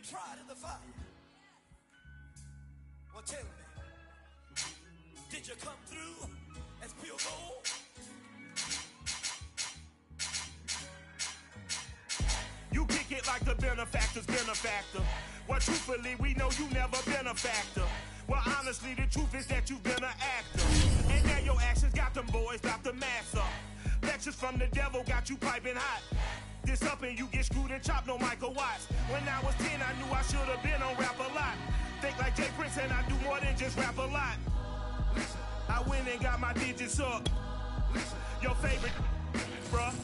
tried in the fire. Well, tell me, did you come through as pure gold? You kick it like the benefactor's benefactor. Well, truthfully, we know you never been a factor. Well, honestly, the truth is that you've been an actor. And now your actions got them boys about to mass up. Lectures from the devil got you piping hot. This up and you get screwed and chopped, no Michael Watts. When I was 10, I knew I should have been on rap a lot. Think like Jay Prince and I do more than just rap a lot. Listen, I went and got my digits up. Listen, your favorite, bruh.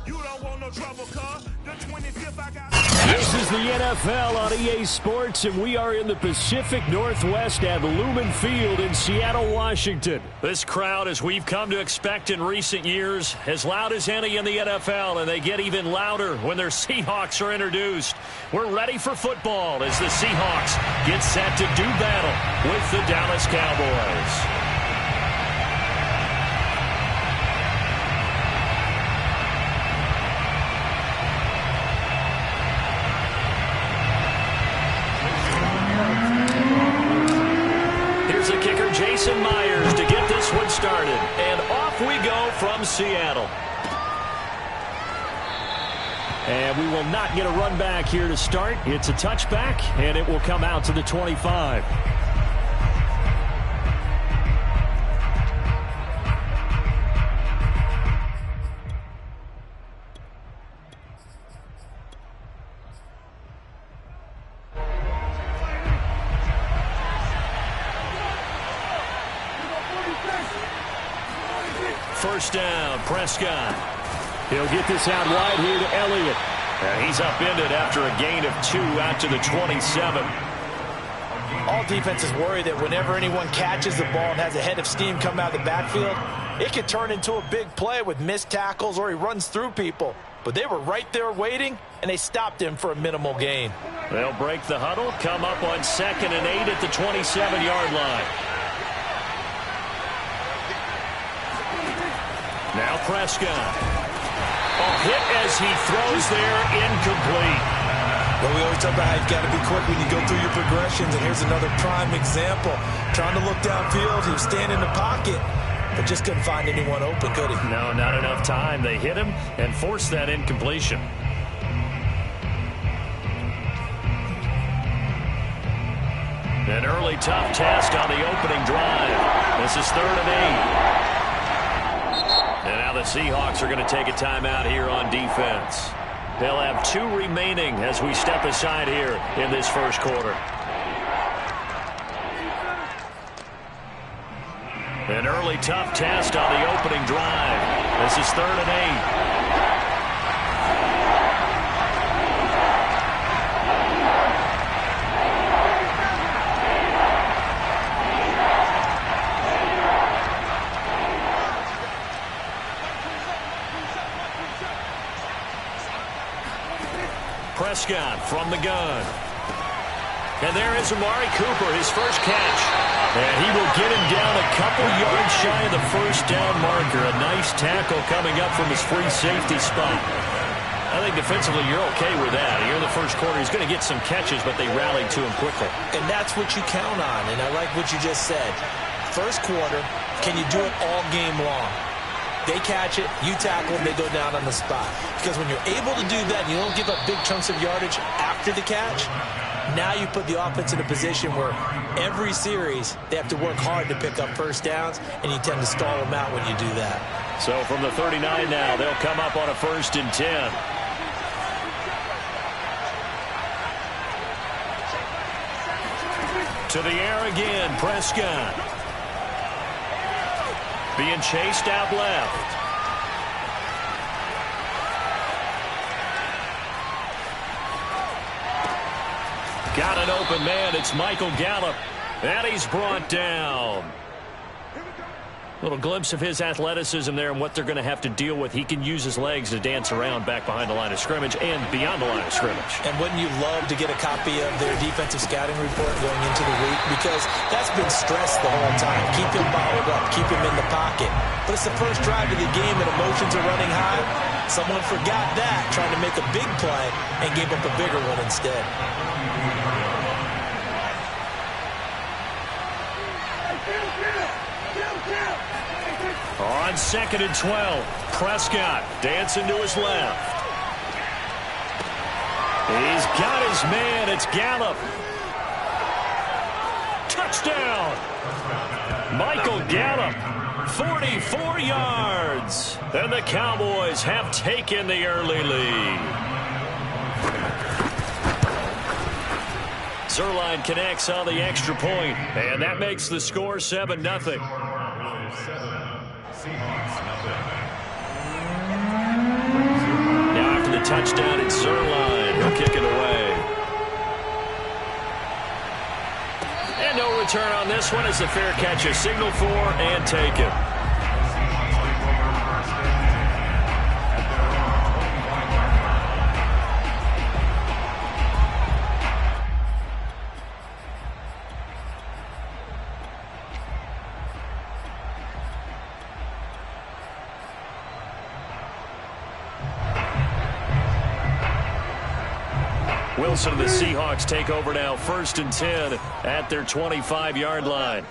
You don't want no trouble, cuz. The 25th I got... This is the NFL on EA Sports, and we are in the Pacific Northwest at Lumen Field in Seattle, Washington. This crowd, as we've come to expect in recent years, as loud as any in the NFL, and they get even louder when their Seahawks are introduced. We're ready for football as the Seahawks get set to do battle with the Dallas Cowboys. Jason Myers to get this one started. And off we go from Seattle. And we will not get a run back here to start. It's a touchback, and it will come out to the 25. First down, Prescott. He'll get this out wide here to Elliott. And he's upended after a gain of 2 out to the 27. All defenses worry that whenever anyone catches the ball and has a head of steam come out of the backfield, it could turn into a big play with missed tackles or he runs through people. But they were right there waiting, and they stopped him for a minimal gain. They'll break the huddle, come up on 2nd and 8 at the 27-yard line. Now Prescott. A hit as he throws there, incomplete. Well, we always talk about how you've got to be quick when you go through your progressions, and here's another prime example. Trying to look downfield, he was standing in the pocket, but just couldn't find anyone open, could he? No, not enough time. They hit him and forced that incompletion. An early tough test on the opening drive. This is 3rd and 8. And now the Seahawks are going to take a timeout here on defense. They'll have 2 remaining as we step aside here in this first quarter. An early tough test on the opening drive. This is 3rd and 8. Prescott from the gun. And there is Amari Cooper, his first catch. And he will get him down a couple yards shy of the first down marker. A nice tackle coming up from his free safety spot. I think defensively you're okay with that. Here in the first quarter, he's going to get some catches, but they rallied to him quickly. And that's what you count on, and I like what you just said. First quarter, can you do it all game long? They catch it, you tackle, and they go down on the spot. Because when you're able to do that, you don't give up big chunks of yardage after the catch, now you put the offense in a position where every series they have to work hard to pick up first downs, and you tend to stall them out when you do that. So from the 39 now, they'll come up on a 1st and 10. To the air again, Prescott. Being chased out left. Got an open man. It's Michael Gallup. And he's brought down. Little glimpse of his athleticism there and what they're going to have to deal with. He can use his legs to dance around back behind the line of scrimmage and beyond the line of scrimmage. And wouldn't you love to get a copy of their defensive scouting report going into the week? Because that's been stressed the whole time. Keep him bottled up. Keep him in the pocket. But it's the first drive of the game and emotions are running high. Someone forgot that, trying to make a big play, and gave up a bigger one instead. On 2nd and 12, Prescott dancing to his left. He's got his man. It's Gallup. Touchdown. Michael Gallup, 44 yards. And the Cowboys have taken the early lead. Zerline connects on the extra point, and that makes the score 7-0. Now after the touchdown, it's Zerline. He'll kick it away. And no return on this one as the fair catch is signaled for and taken. Wilson and the Seahawks take over now, 1st and 10 at their 25-yard line.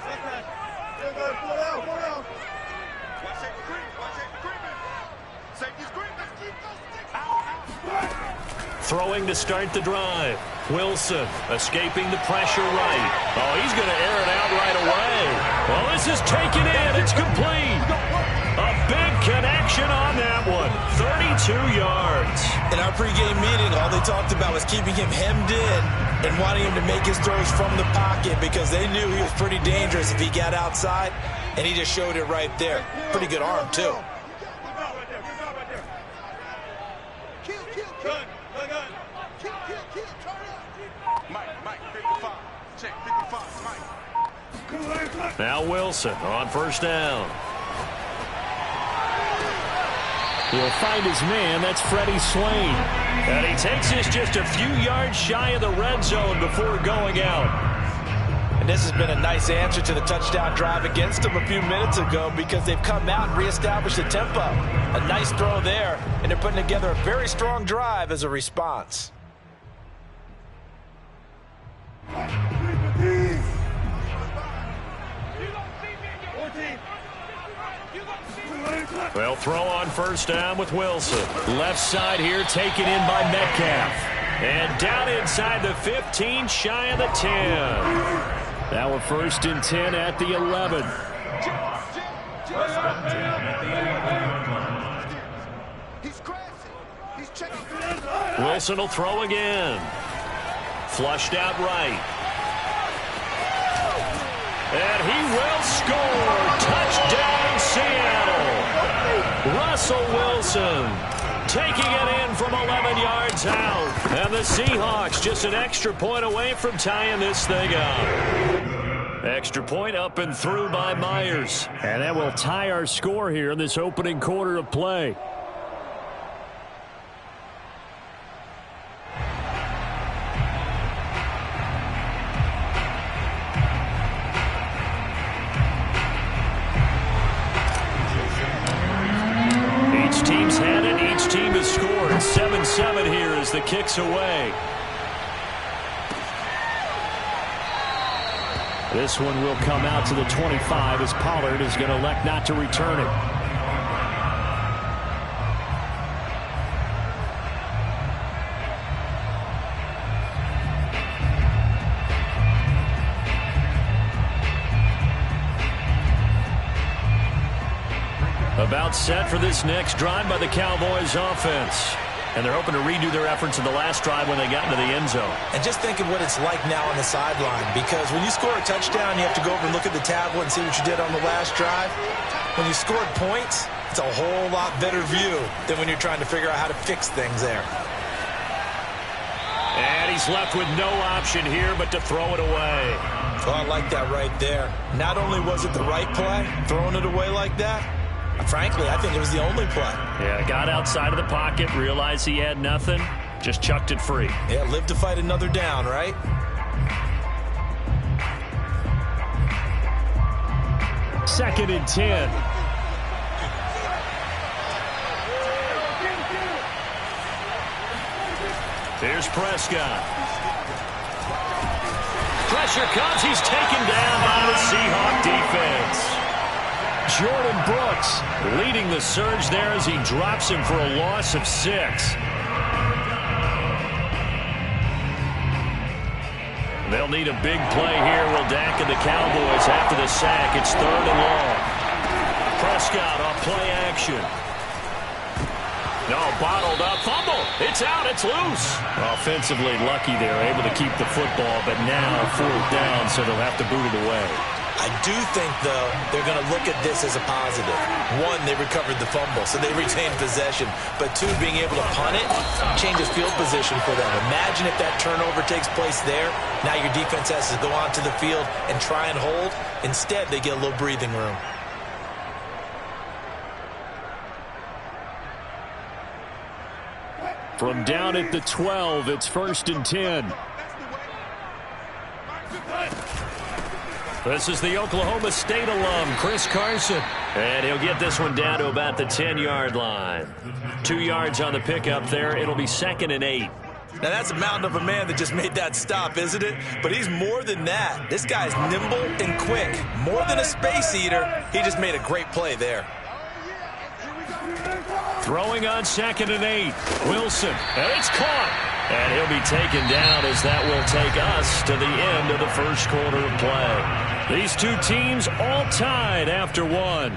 Throwing to start the drive. Wilson escaping the pressure right. Oh, he's going to air it out right away. Well, this is taken in. It's complete. A big connection on that one. 32 yards. In our pregame meeting, all they talked about was keeping him hemmed in and wanting him to make his throws from the pocket because they knew he was pretty dangerous if he got outside, and he just showed it right there. Pretty good arm, too. Now Wilson on 1st down. He'll find his man. That's Freddie Swain. And he takes this just a few yards shy of the red zone before going out. And this has been a nice answer to the touchdown drive against them a few minutes ago because they've come out and reestablished the tempo. A nice throw there, and they're putting together a very strong drive as a response. Well, throw on 1st down with Wilson. Left side here taken in by Metcalf. And down inside the 15, shy of the 10. Now a 1st and 10 at the 11. Wilson will throw again. Flushed out right. And he will score. Touchdown, Seattle. Russell Wilson taking it in from 11 yards out. And the Seahawks just an extra point away from tying this thing up. Extra point up and through by Myers. And that will tie our score here in this opening quarter of play. Team's had it. Each team has scored. 7-7 here as the kick's away. This one will come out to the 25 as Pollard is going to elect not to return it. About set for this next drive by the Cowboys offense. And they're hoping to redo their efforts in the last drive when they got into the end zone. And just think of what it's like now on the sideline, because when you score a touchdown, you have to go over and look at the tablet and see what you did on the last drive. When you scored points, it's a whole lot better view than when you're trying to figure out how to fix things there. And he's left with no option here but to throw it away. Oh, I like that right there. Not only was it the right play, throwing it away like that, frankly, I think it was the only play. Yeah, got outside of the pocket, realized he had nothing, just chucked it free. Yeah, live to fight another down, right? Second and 10. Here's Prescott. Pressure comes. He's taken down by the Seahawk defense. Jordan Brooks leading the surge there as he drops him for a loss of 6. They'll need a big play here. Will Dak and the Cowboys after the sack. It's 3rd and long. Prescott off play action. No, bottled up. Fumble. It's out. It's loose. Offensively lucky they're able to keep the football, but now 4th down, so they'll have to boot it away. I do think, though, they're going to look at this as a positive. 1, they recovered the fumble, so they retained possession. But 2, being able to punt it changes field position for them. Imagine if that turnover takes place there. Now your defense has to go onto the field and try and hold. Instead, they get a little breathing room. From down at the 12, it's 1st and 10. This is the Oklahoma State alum, Chris Carson. And he'll get this one down to about the 10-yard line. 2 yards on the pickup there. It'll be 2nd and 8. Now, that's a mountain of a man that just made that stop, isn't it? But he's more than that. This guy's nimble and quick. More than a space eater. He just made a great play there. Throwing on 2nd and 8. Wilson. And it's caught. And he'll be taken down as that will take us to the end of the first quarter of play. These two teams all tied after 1.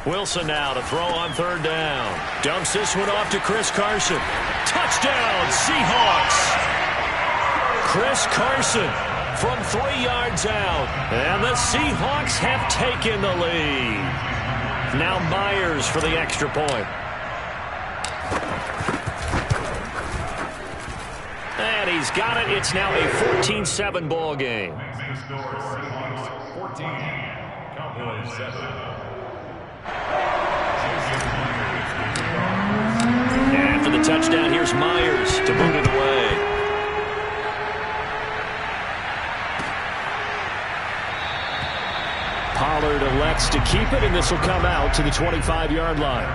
Wilson now to throw on 3rd down. Dumps this one off to Chris Carson. Touchdown, Seahawks! Chris Carson from 3 yards out. And the Seahawks have taken the lead. Now Myers for the extra point. And he's got it. It's now a 14-7 ball game. 14, Cowboys 7. After the touchdown, here's Myers to boot it away. Pollard elects to keep it, and this will come out to the 25-yard line.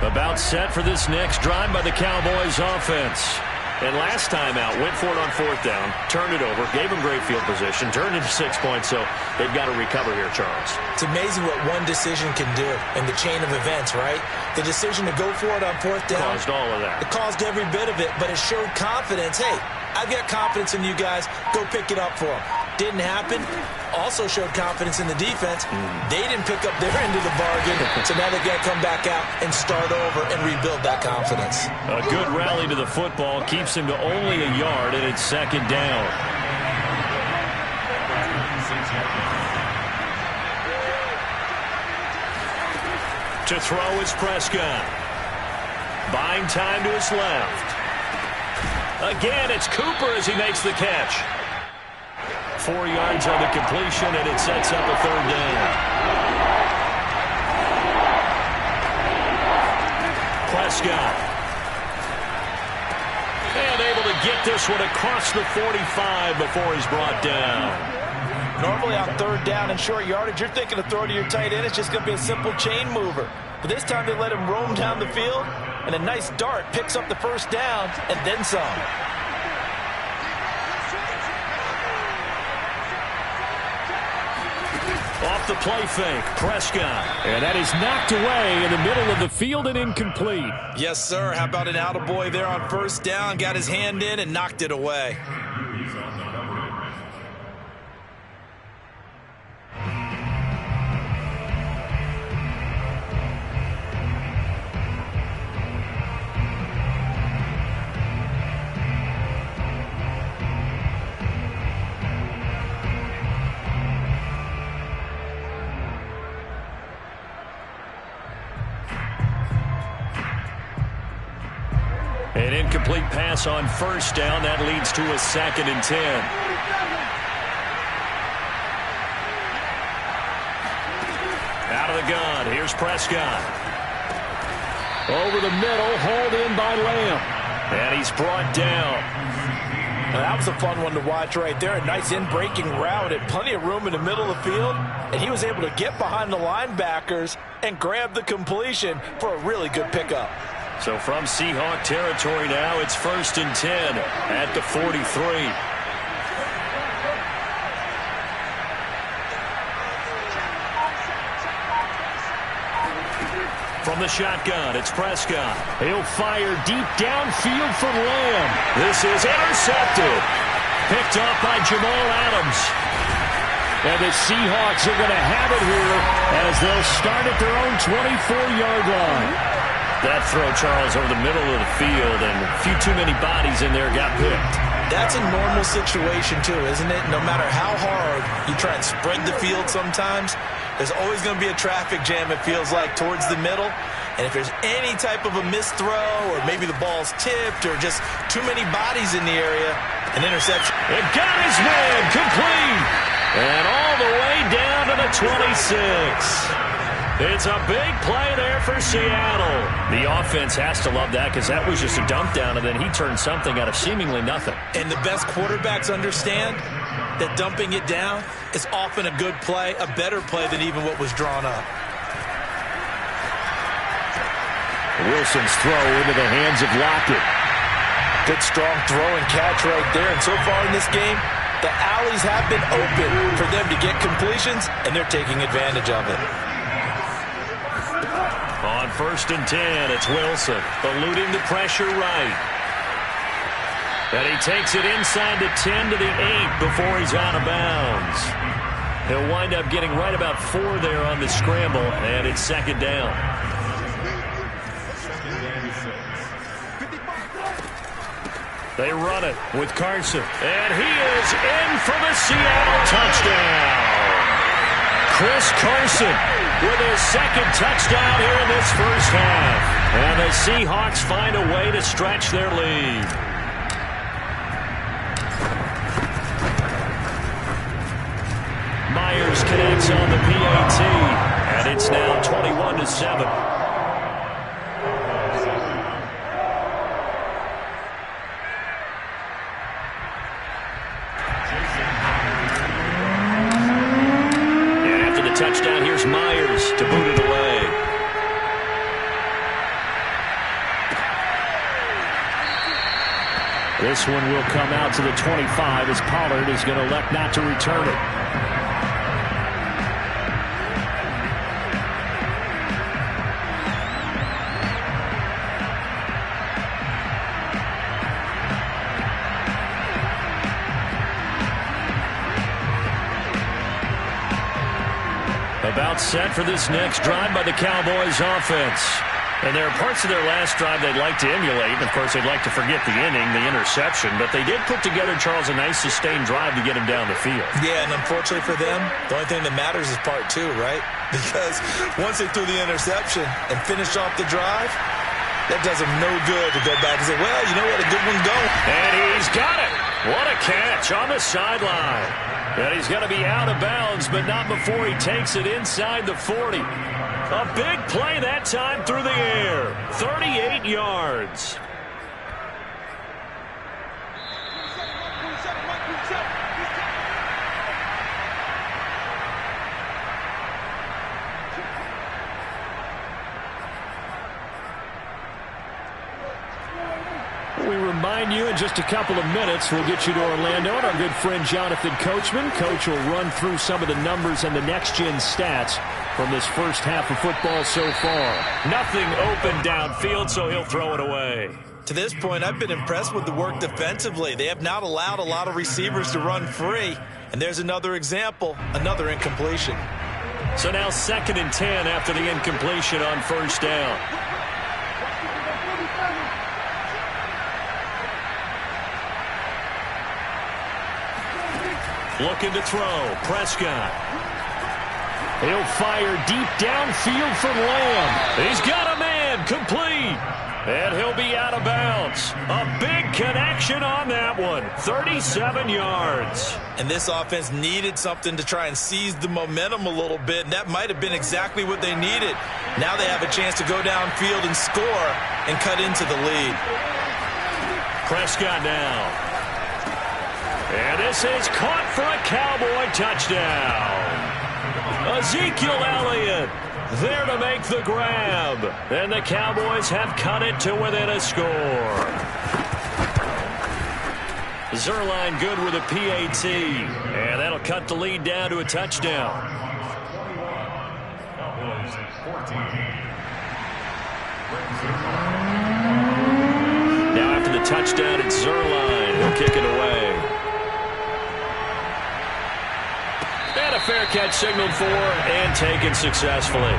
About set for this next drive by the Cowboys offense. And last time out, went for it on 4th down, turned it over, gave them great field position, turned into 6 points, so they've got to recover here, Charles. It's amazing what one decision can do in the chain of events, right? The decision to go for it on 4th down. Caused all of that. It caused every bit of it, but it showed confidence. Hey, I've got confidence in you guys. Go pick it up for them. Didn't happen. Also showed confidence in the defense. They didn't pick up their end of the bargain, so now they've got to come back out and start over and rebuild that confidence. A good rally to the football keeps him to only a yard, and it's 2nd down. To throw is Prescott. Buying time to his left. Again, it's Cooper as he makes the catch. 4 yards on the completion, and it sets up a 3rd down. Prescott. And able to get this one across the 45 before he's brought down. Normally on third down and short yardage, you're thinking to throw to your tight end. It's just going to be a simple chain mover. But this time they let him roam down the field, and a nice dart picks up the first down and then some. Off the play fake, Prescott. And that is knocked away in the middle of the field and incomplete. Yes, sir. How about an attaboy there on first down? Got his hand in and knocked it away. An incomplete pass on first down. That leads to a 2nd and 10. Out of the gun. Here's Prescott. Over the middle. Hauled in by Lamb. And he's brought down. Now, that was a fun one to watch right there. A nice in-breaking route and plenty of room in the middle of the field. And he was able to get behind the linebackers and grab the completion for a really good pickup. So from Seahawk territory now, it's 1st and 10 at the 43. From the shotgun, it's Prescott. He'll fire deep downfield for Lamb. This is intercepted. Picked up by Jamal Adams. And the Seahawks are going to have it here as they'll start at their own 24-yard line. That throw, Charles, over the middle of the field, and a few too many bodies in there got picked. That's a normal situation, too, isn't it? No matter how hard you try and spread the field sometimes, there's always going to be a traffic jam, it feels like, towards the middle. And if there's any type of a missed throw, or maybe the ball's tipped, or just too many bodies in the area, an interception. It got his man complete. And all the way down to the 26. It's a big play there for Seattle. The offense has to love that because that was just a dump down, and then he turned something out of seemingly nothing. And the best quarterbacks understand that dumping it down is often a good play, a better play than even what was drawn up. Wilson's throw into the hands of Lockett. Good strong throw and catch right there. And so far in this game, the alleys have been open for them to get completions, and they're taking advantage of it. On 1st and 10, it's Wilson, eluding the pressure right. And he takes it inside the 10 to the 8 before he's out of bounds. He'll wind up getting right about 4 there on the scramble, and it's 2nd down. They run it with Carson, and he is in for the Seattle touchdown. Chris Carson with his 2nd touchdown here in this first half. And the Seahawks find a way to stretch their lead. Myers connects on the PAT, and it's now 21-7. Touchdown, here's Myers to boot it away. This one will come out to the 25 as Pollard is going to elect not to return it. About set for this next drive by the Cowboys offense. And there are parts of their last drive they'd like to emulate. And of course, they'd like to forget the inning, the interception. But they did put together, Charles, a nice sustained drive to get him down the field. Yeah, and unfortunately for them, the only thing that matters is part 2, right? Because once they threw the interception and finished off the drive, that does them no good to go back and say, well, you know what, a good one going. And he's got it. What a catch on the sideline. And he's going to be out of bounds, but not before he takes it inside the 40. A big play that time through the air. 38 yards. just a couple of minutes, we'll get you to Orlando and our good friend Jonathan Coachman. Coach will run through some of the numbers and the next-gen stats from this first half of football so far. Nothing open downfield, so he'll throw it away. To this point, I've been impressed with the work defensively. They have not allowed a lot of receivers to run free. And there's another example, another incompletion. So now 2nd and 10 after the incompletion on first down. Looking to throw. Prescott. He'll fire deep downfield from Lamb. He's got a man. Complete. And he'll be out of bounds. A big connection on that one. 37 yards. And this offense needed something to try and seize the momentum a little bit, and that might have been exactly what they needed. Now they have a chance to go downfield and score and cut into the lead. Prescott now. And this is caught for a Cowboy touchdown. Ezekiel Elliott there to make the grab. And the Cowboys have cut it to within a score. Zerline good with a PAT. And that'll cut the lead down to a touchdown. Now after the touchdown, it's Zerline. He'll kick it away. And a fair catch signaled for and taken successfully.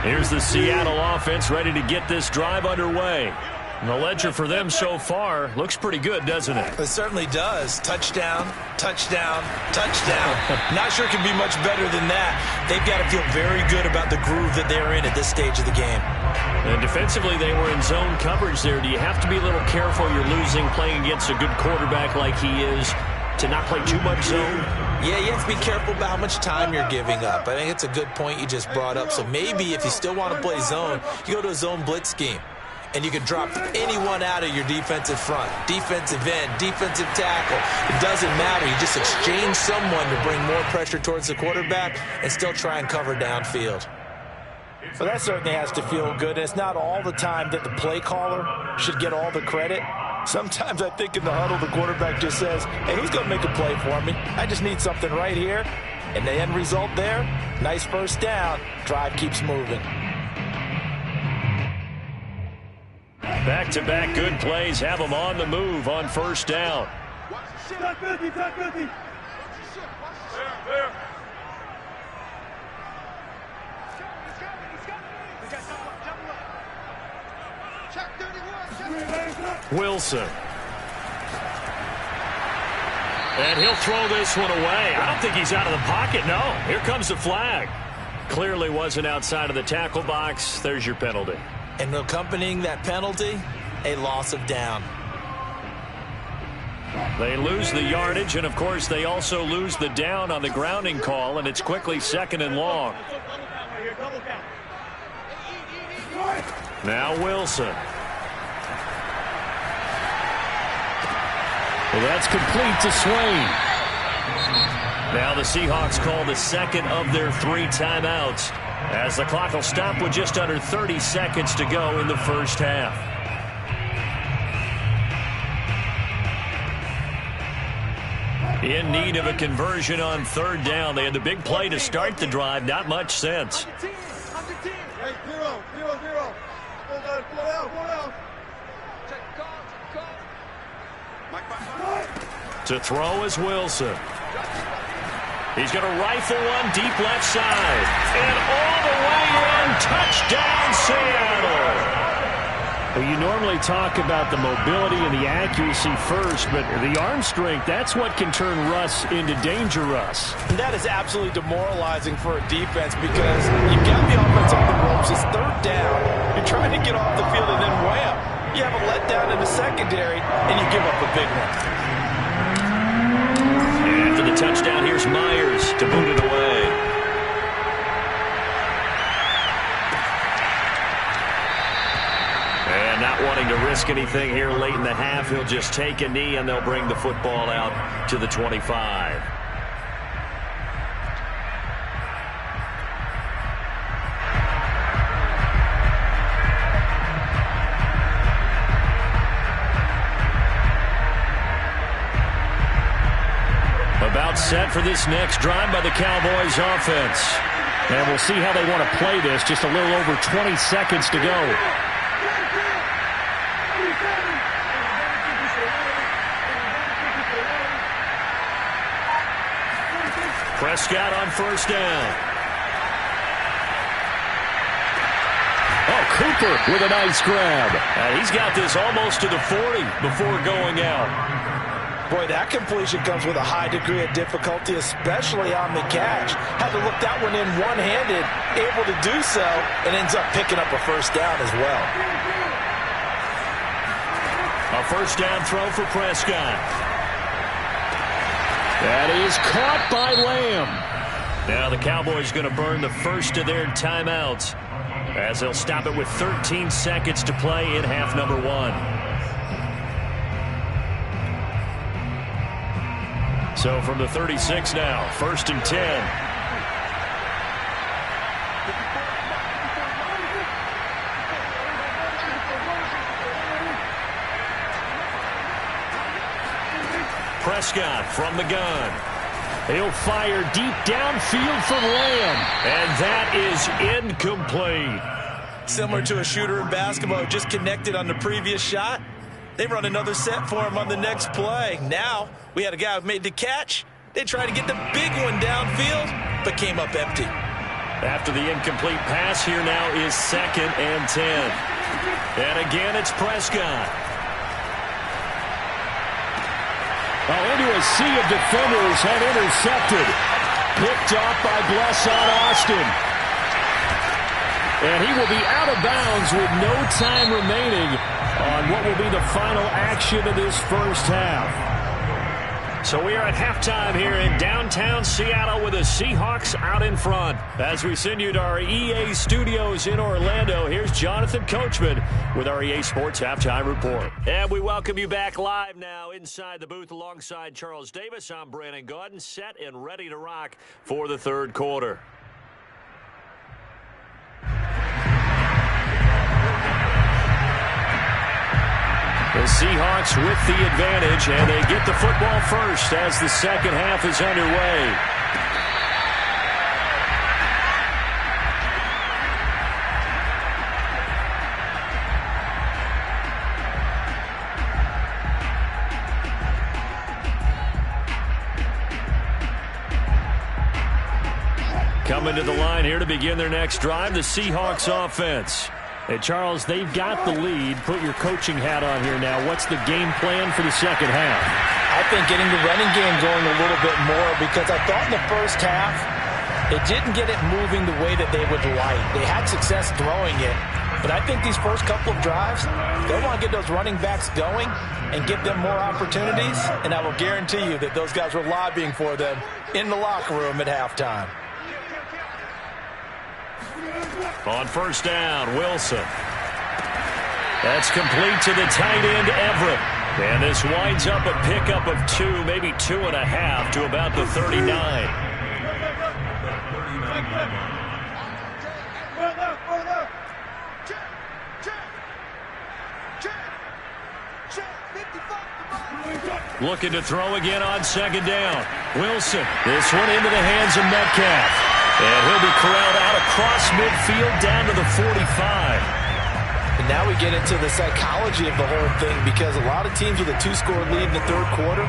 Here's the Seattle offense ready to get this drive underway. And the ledger for them so far looks pretty good, doesn't it? It certainly does. Touchdown, touchdown, touchdown. Not sure it can be much better than that. They've got to feel very good about the groove that they're in at this stage of the game. And defensively, they were in zone coverage there. Do you have to be a little careful? You're losing, playing against a good quarterback like he is, to not play too much zone? Yeah, you have to be careful about how much time you're giving up. I think it's a good point you just brought up. So maybe if you still want to play zone, you go to a zone blitz scheme. And you can drop anyone out of your defensive front, defensive end, defensive tackle. It doesn't matter. You just exchange someone to bring more pressure towards the quarterback and still try and cover downfield. So that certainly has to feel good. It's not all the time that the play caller should get all the credit. Sometimes I think in the huddle, the quarterback just says, hey, who's going to make a play for me? I just need something right here. And the end result there, nice first down. Drive keeps moving. Back-to-back good plays have them on the move on first down. Wilson. And he'll throw this one away. I don't think he's out of the pocket, no. Here comes the flag. Clearly wasn't outside of the tackle box. There's your penalty. And accompanying that penalty, a loss of down. They lose the yardage, and of course they also lose the down on the grounding call, and it's quickly 2nd and long. Now Wilson. Well, that's complete to Swain. Now the Seahawks call the second of their 3 timeouts, as the clock will stop with just under 30 seconds to go in the first half. In need of a conversion on 3rd down. They had the big play to start the drive. Not much sense. To throw is Wilson. He's going to rifle one deep left side. And all the way in, touchdown Seattle. Well, you normally talk about the mobility and the accuracy first, but the arm strength, that's what can turn Russ into danger Russ. And that is absolutely demoralizing for a defense because you've got the offense on the ropes. It's 3rd down. You're trying to get off the field, and then wham, you have a letdown in the secondary, and you give up a big one. And after the touchdown, here's Myers to boot it away. And not wanting to risk anything here late in the half, he'll just take a knee, and they'll bring the football out to the 25. set for this next drive by the Cowboys offense. And we'll see how they want to play this. Just a little over 20 seconds to go. Prescott on first down. Oh, Cooper with a nice grab. And he's got this almost to the 40 before going out. Boy, that completion comes with a high degree of difficulty, especially on the catch. Had to look that one in one-handed, able to do so, and ends up picking up a first down as well. A first down throw for Prescott. That is caught by Lamb. Now the Cowboys going to burn the first of their timeouts as they'll stop it with 13 seconds to play in half number 1. So from the 36 now, 1st and 10. Prescott from the gun. He'll fire deep downfield from Lamb. And that is incomplete. Similar to a shooter in basketball, just connected on the previous shot. They run another set for him on the next play. Now, we had a guy who made the catch. They tried to get the big one downfield, but came up empty. After the incomplete pass, here now is 2nd and 10. And again, it's Prescott. Into a sea of defenders and intercepted. Picked off by Blesson Austin. And he will be out of bounds with no time remaining on what will be the final action of this first half. So we are at halftime here in downtown Seattle with the Seahawks out in front. As we send you to our EA studios in Orlando, here's Jonathan Coachman with our EA Sports Halftime Report. And we welcome you back live now inside the booth alongside Charles Davis. I'm Brandon Gaudin, set and ready to rock for the third quarter. The Seahawks with the advantage, and they get the football first as the second half is underway. Coming to the line here to begin their next drive, the Seahawks offense. Hey, Charles, they've got the lead. Put your coaching hat on here now. What's the game plan for the second half? I think getting the running game going a little bit more, because I thought in the first half it didn't get it moving the way that they would like. They had success throwing it, but I think these first couple of drives, they want to get those running backs going and give them more opportunities, and I will guarantee you that those guys were lobbying for them in the locker room at halftime. On first down, Wilson. That's complete to the tight end, Everett. And this winds up a pickup of 2, maybe 2.5 to about the 39. Looking to throw again on second down. Wilson. This one into the hands of Metcalf. And he'll be corralled out across midfield down to the 45. And now we get into the psychology of the whole thing, because a lot of teams with a 2-score lead in the third quarter,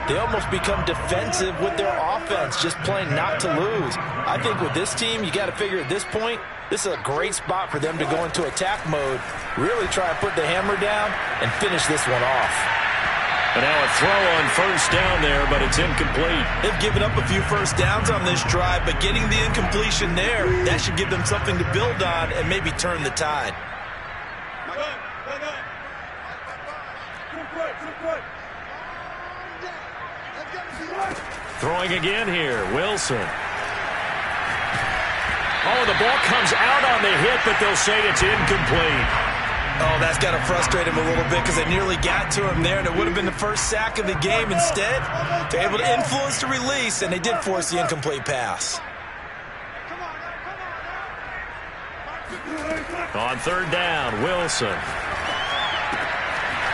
they almost become defensive with their offense, just playing not to lose. I think with this team, you got to figure at this point, this is a great spot for them to go into attack mode, really try to put the hammer down and finish this one off. And now a throw on first down there, but it's incomplete. They've given up a few first downs on this drive, but getting the incompletion there, that should give them something to build on and maybe turn the tide. Throwing again here, Wilson. Oh, the ball comes out on the hit, but they'll say it's incomplete. Oh, that's got to frustrate him a little bit, because they nearly got to him there, and it would have been the first sack of the game. Instead, they're able to influence the release, and they did force the incomplete pass. On third down, Wilson.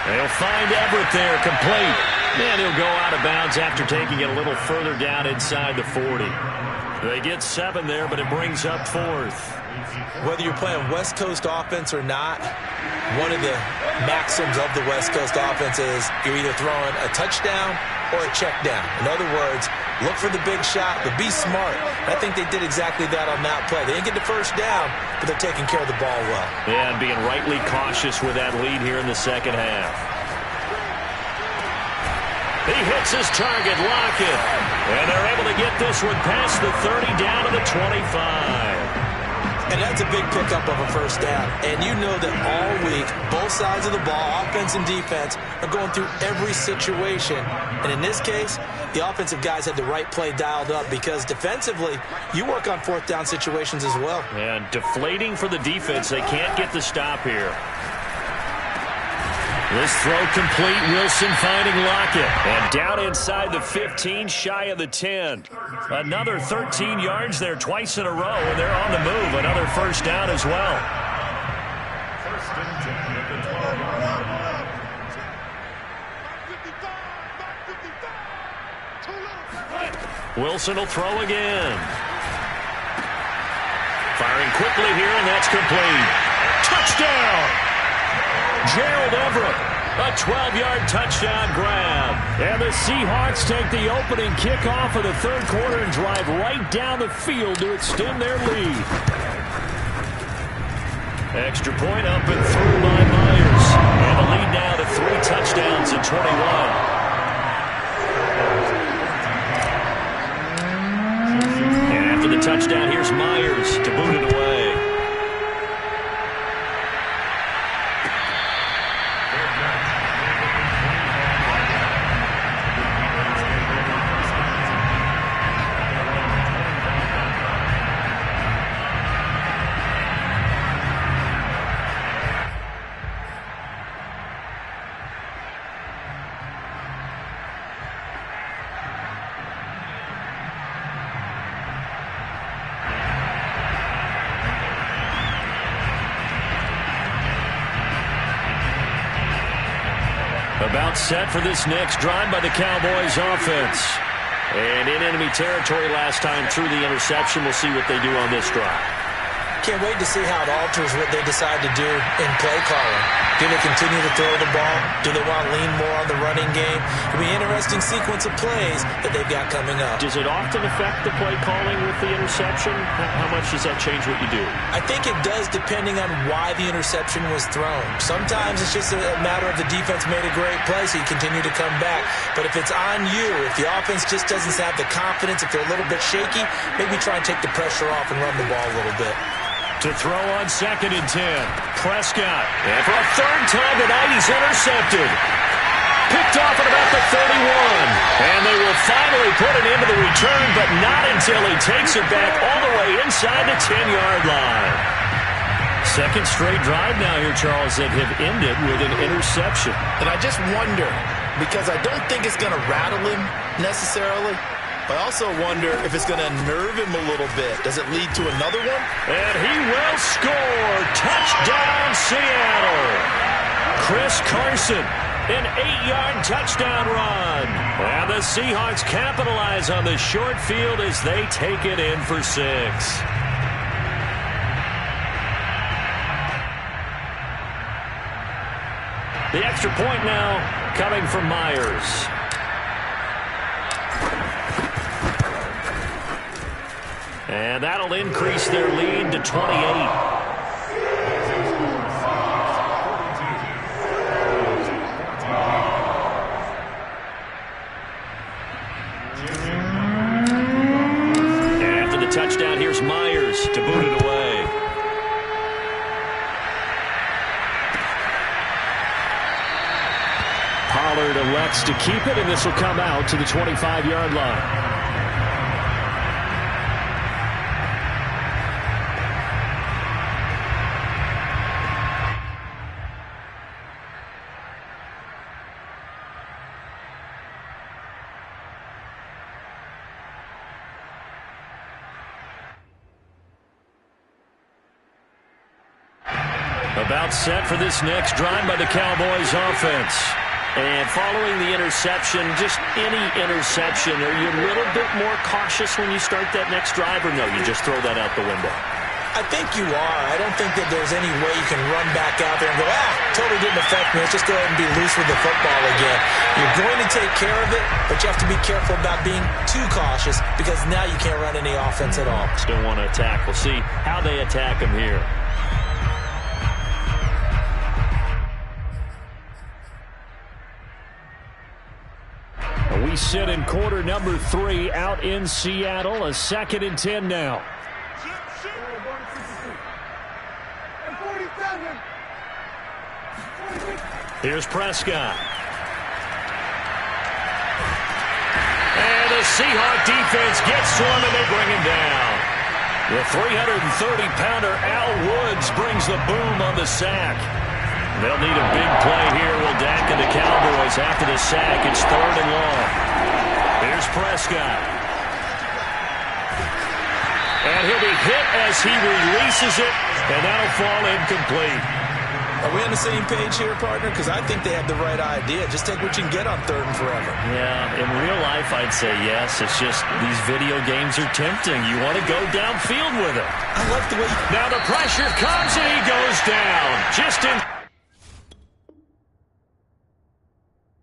They'll find Everett there, complete. And he'll go out of bounds after taking it a little further down inside the 40. They get 7 there, but it brings up 4th. Whether you're playing West Coast offense or not, one of the maxims of the West Coast offense is you're either throwing a touchdown or a check down. In other words, look for the big shot, but be smart. I think they did exactly that on that play. They didn't get the first down, but they're taking care of the ball well. And being rightly cautious with that lead here in the second half. He hits his target, Lockett. And they're able to get this one past the 30 down to the 25. And that's a big pickup of a first down. And you know that all week, both sides of the ball, offense and defense, are going through every situation. And in this case, the offensive guys had the right play dialed up because defensively, you work on fourth down situations as well. And deflating for the defense. They can't get the stop here. This throw complete. Wilson finding Lockett. And down inside the 15, shy of the 10. Another 13 yards there twice in a row, and they're on the move. Another first down as well. First and 10 at the 12-yard line. Wilson will throw again. Firing quickly here, and that's complete. Touchdown! Gerald Everett, a 12-yard touchdown grab. And the Seahawks take the opening kickoff of the third quarter and drive right down the field to extend their lead. Extra point up and through by Myers. And the lead now to 3 touchdowns at 21. And after the touchdown, here's Myers to boot it away. About set for this next drive by the Cowboys offense. And in enemy territory last time through the interception. We'll see what they do on this drive. Can't wait to see how it alters what they decide to do in play calling. Do they continue to throw the ball? Do they want to lean more on the running game? It'll be an interesting sequence of plays that they've got coming up. Does it often affect the play calling with the interception? How much does that change what you do? I think it does depending on why the interception was thrown. Sometimes it's just a matter of the defense made a great play, so you continue to come back. But if it's on you, if the offense just doesn't have the confidence, if they're a little bit shaky, maybe try and take the pressure off and run the ball a little bit. To throw on 2nd and 10. Prescott. And for a third time tonight, he's intercepted. Picked off at about the 31. And they will finally put it into the return, but not until he takes it back all the way inside the 10-yard line. Second straight drive now here, Charles, that have ended with an interception. And I just wonder, because I don't think it's going to rattle him necessarily, I also wonder if it's going to nerve him a little bit. Does it lead to another one? And he will score. Touchdown, Seattle. Chris Carson, an 8-yard touchdown run. And the Seahawks capitalize on the short field as they take it in for 6. The extra point now coming from Myers. And that'll increase their lead to 28. And after the touchdown, here's Myers to boot it away. Pollard elects to keep it, and this will come out to the 25-yard line. About set for this next drive by the Cowboys offense. And following the interception, just any interception, are you a little bit more cautious when you start that next drive, or no, you just throw that out the window? I think you are. I don't think that there's any way you can run back out there and go, totally didn't affect me. Let's just go ahead and be loose with the football again. You're going to take care of it, but you have to be careful about being too cautious because now you can't run any offense at all. Still want to attack. We'll see how they attack him here. We sit in quarter number 3 out in Seattle. A 2nd and 10 now. Here's Prescott. And the Seahawk defense gets to him, and they bring him down. The 330-pounder Al Woods brings the boom on the sack. They'll need a big play here. Will Dak and the Cowboys after the sack. It's 3rd and long. Here's Prescott. And he'll be hit as he releases it, and that'll fall incomplete. Are we on the same page here, partner? Because I think they have the right idea. Just take what you can get on 3rd and forever. Yeah, in real life, I'd say yes. It's just these video games are tempting. You want to go downfield with it. I like the way... Now the pressure comes, and he goes down. Just in...